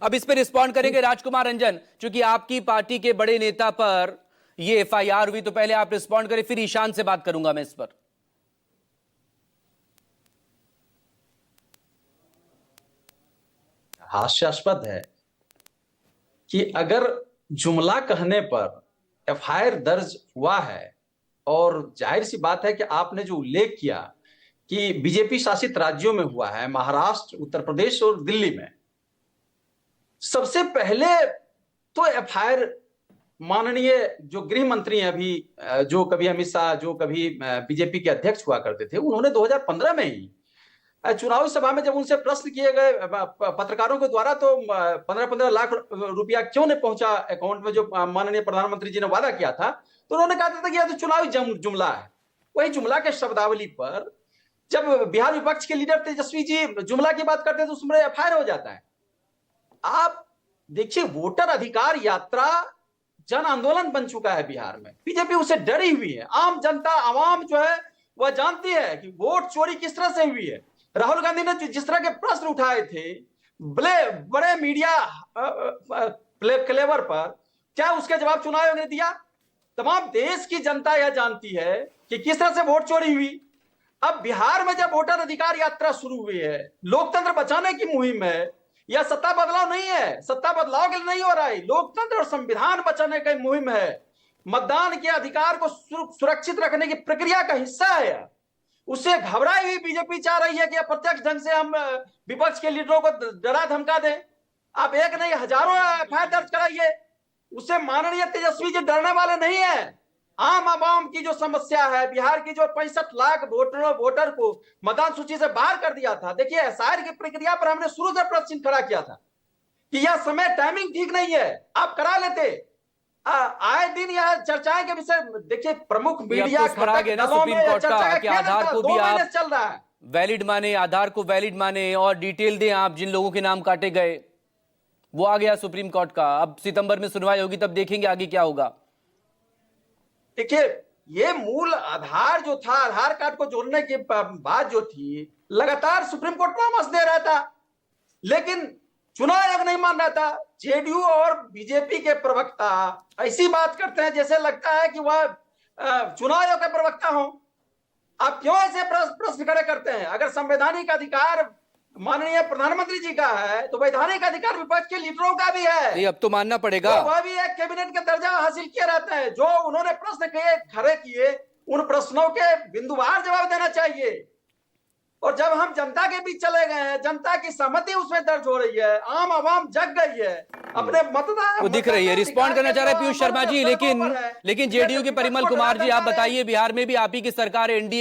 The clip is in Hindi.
अब इस पे रिस्पॉन्ड करेंगे राजकुमार रंजन, क्योंकि आपकी पार्टी के बड़े नेता पर ये एफआईआर हुई, तो पहले आप रिस्पॉन्ड करें, फिर ईशान से बात करूंगा मैं इस पर। हास्यास्पद है कि अगर जुमला कहने पर एफआईआर दर्ज हुआ है, और जाहिर सी बात है कि आपने जो उल्लेख किया कि बीजेपी शासित राज्यों में हुआ है, महाराष्ट्र, उत्तर प्रदेश और दिल्ली में, सबसे पहले तो एफआईआर माननीय जो गृह मंत्री हैं अभी, जो कभी अमित शाह, जो कभी बीजेपी के अध्यक्ष हुआ करते थे, उन्होंने 2015 में ही चुनावी सभा में जब उन्नसे प्रश्न किए गए पत्रकारों के द्वारा, तो 15-15 लाख रुपया क्यों नहीं पहुंचा अकाउंट में, जो माननीय प्रधानमंत्री जी ने वादा किया था, तो उन्होंने कहा था कि यह तो चुनावी जुमला है। वही जुमला के शब्दावली पर जब बिहार विपक्ष के लीडर तेजस्वी जी जुमला की बात करते हैं तो उसमें एफआईआर हो जाता है। आप देखिए, वोटर अधिकार यात्रा जन आंदोलन बन चुका है बिहार में, बीजेपी उसे डरी हुई है। आम जनता, आवाम जो है वह जानती है कि वोट चोरी किस तरह से हुई है। राहुल गांधी ने जिस तरह के प्रश्न उठाए थे बड़े मीडिया क्लेवर पर, क्या उसके जवाब चुनाव आयोग ने दिया? तमाम देश की जनता यह जानती है कि किस तरह से वोट चोरी हुई। अब बिहार में जब वोटर अधिकार यात्रा शुरू हुई है, लोकतंत्र बचाने की मुहिम है, यह सत्ता बदलाव नहीं है, सत्ता बदलाव के लिए नहीं हो रहा है, लोकतंत्र और संविधान बचाने की मुहिम है। मतदान के अधिकार को सुरक्षित रखने की प्रक्रिया का हिस्सा है। उससे घबराई हुई बीजेपी चाह रही है कि अप्रत्यक्ष ढंग से हम विपक्ष के लीडरों को डरा धमका दें। आप एक नहीं हजारों एफआईआर दर्ज कराइए, उससे माननीय तेजस्वी जी डरने वाले नहीं है। आम आवाम की जो समस्या है, बिहार की जो 65 लाख वोटर को मतदान सूची से बाहर कर दिया था, देखिए एसआईआर की प्रक्रिया पर हमने शुरू से प्रश्न चिन्ह खड़ा किया था कि यह समय टाइमिंग ठीक नहीं है, आप करा लेते। आए दिन यह चर्चाएं के विषय, देखिए प्रमुख मीडिया सुप्रीम कोर्ट का कि आधार को भी आप चल रहा है, वैलिड माने, आधार को वैलिड माने और डिटेल दें आप जिन लोगों के नाम काटे गए, वो आ गया सुप्रीम कोर्ट का। अब सितंबर में सुनवाई होगी, तब देखेंगे आगे क्या होगा। देखिए, ये मूल आधार जो था, आधार कार्ड को जोड़ने की बात जो थी, लगातार सुप्रीम कोर्ट परामर्श दे रहा था, लेकिन चुनाव आयोग नहीं मान रहा था। जेडीयू और बीजेपी के प्रवक्ता ऐसी बात करते हैं जैसे लगता है कि वह चुनाव आयोग के प्रवक्ता हो। आप क्यों ऐसे प्रश्न खड़े करते हैं? अगर संवैधानिक अधिकार माननीय प्रधानमंत्री जी का है, तो वैधानिक अधिकार विपक्ष के लीडरों का भी है। ये अब तो मानना पड़ेगा, तो वह भी एक कैबिनेट का दर्जा हासिल किए रहते हैं। जो उन्होंने प्रश्न खड़े किए, उन प्रश्नों के बिंदुवार जवाब देना चाहिए। और जब हम जनता के बीच चले गए हैं, जनता की सहमति उसमें दर्ज हो रही है, आम आवाम जग गई है, अपने मतदान वो दिख रही है। रिस्पॉन्ड करना चाह रहे हैं पीयूष शर्मा जी, लेकिन जेडीयू के परिमल कुमार जी, आप बताइए, बिहार में भी आप ही की सरकार है, एनडीए